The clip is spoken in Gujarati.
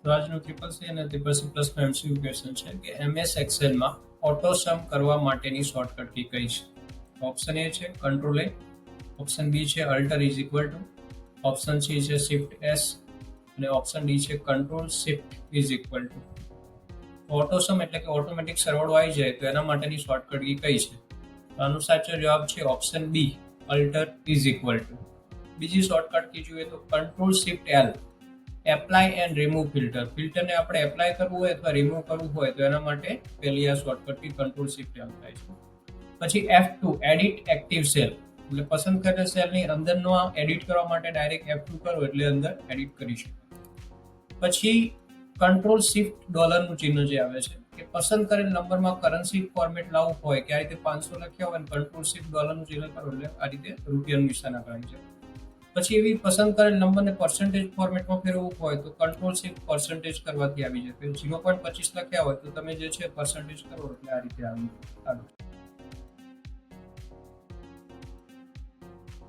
તો આજનું ટ્રિપલ સી અને ટ્રિપલ સી પ્લસનું એમસીક્યુ ક્વેશ્ચન છે કે એમએસ એક્સેલમાં ઓટો સમ કરવા માટેની શોર્ટકટ કી કઈ છે? ઓપ્શન એ છે કંટ્રોલ એ, ઓપ્શન બી છે alt is equal to, option C છે શિફ્ટ એસ અને ઓપ્શન ડી છે control shift is equal to. Auto sum એટલે કે ઓટોમેટિક સરવાળો આવી જાય તો એના માટેની શોર્ટકટ કી કઈ છે? આનો સાચો જવાબ છે option B alt is equal to. બીજી શોર્ટકટ કી જોઈએ તો control shift L, apply and remove filter. ફિલ્ટરને આપણે એપ્લાય કરવું હોય અથવા રિમૂવ કરવું હોય તો એના માટે પહેલી આ shortcut key control shift L થાય છે. પછી F2 એડિટ એક્ટિવ સેલ, એટલે પસંદ કરેલ સેલની અંદરનો એડિટ કરવા માટે ડાયરેક્ટ F2 કરો એટલે અંદર એડિટ કરી શકો. પછી કંટ્રોલ શિફ્ટ ડોલરનું ચિહ્ન જે આવે છે કે પસંદ કરેલ નંબરમાં કરન્સી ફોર્મેટ લાવવું હોય કે આ રીતે 500 લખ્યા હોય અને કંટ્રોલ શિફ્ટ ડોલરનું ચિહ્ન કરો એટલે આ રીતે રૂપિયાનું નિશાન આવી જાય. પછી એવી પસંદ કરેલ નંબરને પર્સન્ટેજ ફોર્મેટમાં ફેરવવું હોય તો કંટ્રોલ શિફ્ટ પર્સન્ટેજ કરવાથી આવી જાય. 0.25 લખ્યા હોય તો તમે જે છે પર્સન્ટેજ કરો એટલે આ રીતે આવી.